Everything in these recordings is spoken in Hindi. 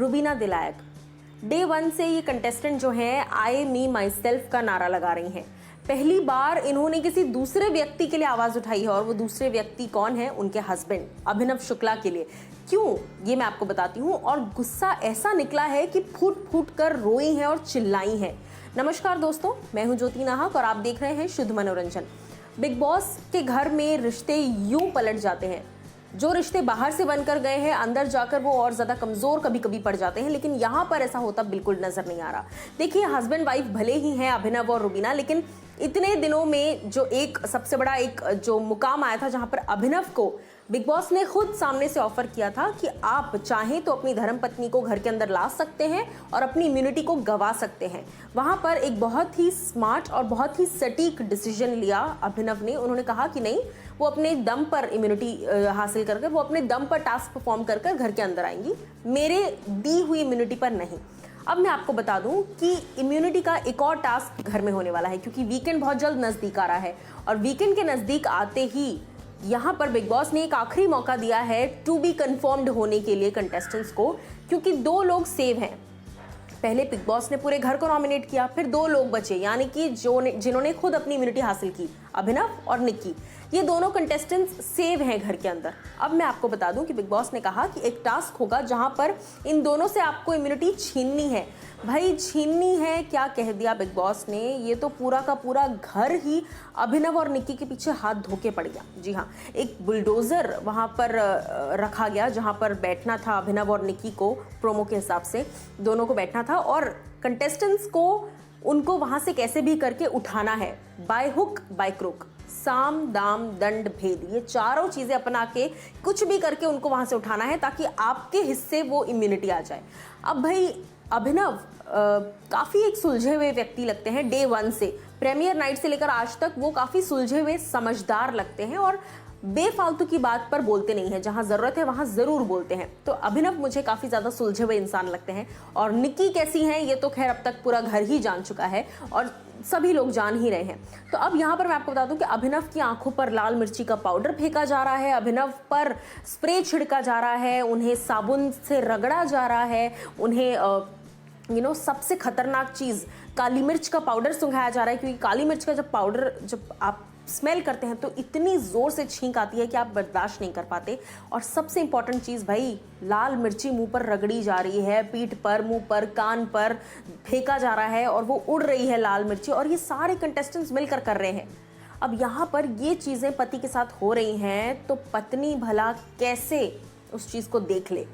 रुबीना दिलायक। डे 1 से ये कंटेस्टेंट जो है आई मी माई सेल्फ का नारा लगा रही हैं। पहली बार इन्होंने किसी दूसरे व्यक्ति के लिए आवाज उठाई है और वो दूसरे व्यक्ति कौन है? उनके हस्बैंड अभिनव शुक्ला के लिए। क्यों, ये मैं आपको बताती हूँ। और गुस्सा ऐसा निकला है कि फूट फूट कर रोई हैं और चिल्लाई हैं। नमस्कार दोस्तों, मैं हूँ ज्योति नाहक और आप देख रहे हैं शुद्ध मनोरंजन। बिग बॉस के घर में रिश्ते यूं पलट जाते हैं। जो रिश्ते बाहर से बनकर गए हैं, अंदर जाकर वो और ज्यादा कमजोर कभी कभी पड़ जाते हैं, लेकिन यहाँ पर ऐसा होता बिल्कुल नजर नहीं आ रहा। देखिए, हस्बैंड वाइफ भले ही हैं अभिनव और रुबीना, लेकिन इतने दिनों में जो एक सबसे बड़ा एक जो मुकाम आया था जहां पर अभिनव को बिग बॉस ने खुद सामने से ऑफर किया था कि आप चाहें तो अपनी धर्मपत्नी को घर के अंदर ला सकते हैं और अपनी इम्यूनिटी को गंवा सकते हैं। वहां पर एक बहुत ही स्मार्ट और बहुत ही सटीक डिसीजन लिया अभिनव ने। उन्होंने कहा कि नहीं, वो अपने दम पर इम्यूनिटी हासिल करके, वो अपने दम पर टास्क परफॉर्म कर घर के अंदर आएंगी, मेरे दी हुई इम्यूनिटी पर नहीं। अब मैं आपको बता दूं कि इम्यूनिटी का एक और टास्क घर में होने वाला है, क्योंकि वीकेंड बहुत जल्द नजदीक आ रहा है और वीकेंड के नजदीक आते ही यहाँ पर बिग बॉस ने एक आखिरी मौका दिया है टू बी कंफर्म्ड होने के लिए कंटेस्टेंट्स को, क्योंकि 2 लोग सेव हैं। पहले बिग बॉस ने पूरे घर को नॉमिनेट किया, फिर 2 लोग बचे, यानी कि जिन्होंने खुद अपनी इम्यूनिटी हासिल की, अभिनव और निक्की। ये दोनों कंटेस्टेंट्स सेव हैं घर के अंदर। अब मैं आपको बता दूं कि बिग बॉस ने कहा कि एक टास्क होगा जहां पर इन दोनों से आपको इम्यूनिटी छीननी है। भाई छीननी है, क्या कह दिया बिग बॉस ने। ये तो पूरा का पूरा घर ही अभिनव और निक्की के पीछे हाथ धोके पड़ गया। जी हाँ, एक बुलडोजर वहां पर रखा गया जहां पर बैठना था अभिनव और निक्की को, प्रोमो के हिसाब से दोनों को बैठना था और कंटेस्टेंट्स को उनको वहां से कैसे भी करके उठाना है, बाय हुक बाय क्रुक, साम दाम दंड भेद, ये चारों चीजें अपना के कुछ भी करके उनको वहां से उठाना है ताकि आपके हिस्से वो इम्यूनिटी आ जाए। अब भाई अभिनव काफी एक सुलझे हुए व्यक्ति लगते हैं। डे 1 से, प्रीमियर नाइट से लेकर आज तक वो काफी सुलझे हुए, समझदार लगते हैं और बेफालतू की बात पर बोलते नहीं है। जहां जरूरत है वहां जरूर बोलते हैं। तो अभिनव मुझे काफी ज्यादा सुलझे हुए इंसान लगते हैं। और निक्की कैसी हैं ये तो खैर अब तक पूरा घर ही जान चुका है और सभी लोग जान ही रहे हैं। तो अब यहाँ पर मैं आपको बता दूं कि अभिनव की आंखों पर लाल मिर्ची का पाउडर फेंका जा रहा है, अभिनव पर स्प्रे छिड़का जा रहा है, उन्हें साबुन से रगड़ा जा रहा है, उन्हें सबसे खतरनाक चीज काली मिर्च का पाउडर सुंघाया जा रहा है, क्योंकि काली मिर्च का जब पाउडर जब आप स्मेल करते हैं तो इतनी जोर से छींक आती है कि आप बर्दाश्त नहीं कर पाते। और सबसे इंपॉर्टेंट चीज भाई, लाल मिर्ची मुंह पर रगड़ी जा रही है, पीठ पर, मुंह पर, कान पर फेंका जा रहा है और वो उड़ रही है लाल मिर्ची, और ये सारे कंटेस्टेंट्स मिलकर कर रहे हैं। अब यहाँ पर ये चीजें पति के साथ हो रही हैं तो पत्नी भला कैसे उस चीज को देख ले।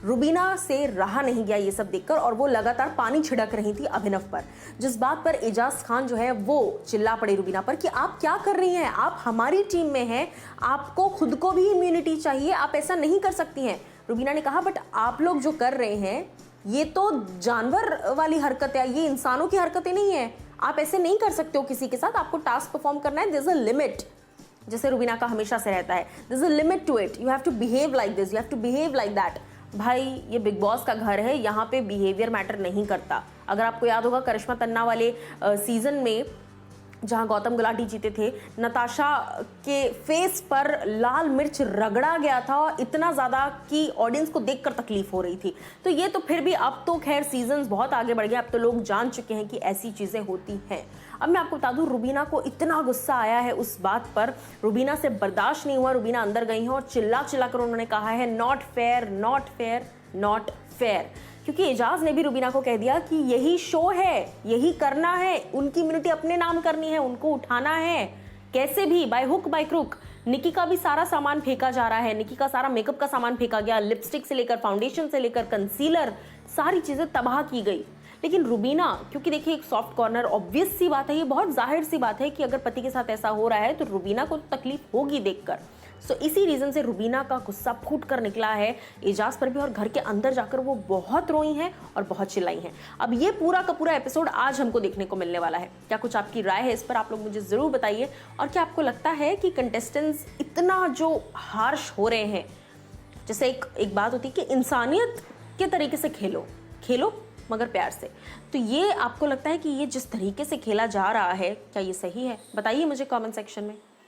रुबीना से रहा नहीं गया ये सब देखकर और वो लगातार पानी छिड़क रही थी अभिनव पर, जिस बात पर एजाज खान जो है वो चिल्ला पड़े रुबीना पर कि आप क्या कर रही हैं, आप हमारी टीम में हैं, आपको खुद को भी इम्यूनिटी चाहिए, आप ऐसा नहीं कर सकती हैं। रुबीना ने कहा, बट आप लोग जो कर रहे हैं ये तो जानवर वाली हरकत है, ये इंसानों की हरकतें नहीं है, आप ऐसे नहीं कर सकते हो किसी के साथ, आपको टास्क परफॉर्म करना है, देयर इज अ लिमिट। जैसे रुबीना का हमेशा से रहता है, there is a limit to it, you have to behave like this, you have to behave like that. भाई ये बिग बॉस का घर है, यहाँ पे बिहेवियर मैटर नहीं करता। अगर आपको याद होगा करिश्मा तन्ना वाले सीजन में जहां गौतम गुलाटी जीते थे, नताशा के फेस पर लाल मिर्च रगड़ा गया था इतना ज्यादा कि ऑडियंस को देखकर तकलीफ हो रही थी। तो ये तो फिर भी अब तो खैर सीजन्स बहुत आगे बढ़ गए, अब तो लोग जान चुके हैं कि ऐसी चीजें होती हैं। अब मैं आपको बता दूं, रुबीना को इतना गुस्सा आया है उस बात पर, रुबीना से बर्दाश्त नहीं हुआ, रुबीना अंदर गई हैं और चिल्ला चिल्ला कर उन्होंने कहा है not fair, not fair, not fair. क्योंकि एजाज ने भी रुबीना को कह दिया कि यही शो है, यही करना है, उनकी इम्यूनिटी अपने नाम करनी है, उनको उठाना है कैसे भी, by hook by crook. Nikki का भी सारा सामान फेंका जा रहा है, निक्की का सारा मेकअप का सामान फेंका गया, लिपस्टिक से लेकर फाउंडेशन से लेकर कंसीलर, सारी चीजें तबाह की गई। लेकिन रुबीना, क्योंकि देखिए एक सॉफ्ट कॉर्नर, ऑब्वियस सी बात है, ये बहुत जाहिर सी बात है कि अगर पति के साथ ऐसा हो रहा है तो रुबीना को तकलीफ होगी देखकर। सो इसी रीजन से रुबीना का गुस्सा फूट कर निकला है एजाज पर भी और घर के अंदर जाकर वो बहुत रोई हैं और बहुत चिल्लाई हैं। अब ये पूरा का पूरा एपिसोड आज हमको देखने को मिलने वाला है। क्या कुछ आपकी राय है इस पर, आप लोग मुझे जरूर बताइए। और क्या आपको लगता है कि कंटेस्टेंट्स इतना जो हार्श हो रहे हैं, जैसे एक बात होती है कि इंसानियत के तरीके से खेलो मगर प्यार से, तो ये आपको लगता है कि ये जिस तरीके से खेला जा रहा है क्या ये सही है? बताइए मुझे कमेंट सेक्शन में।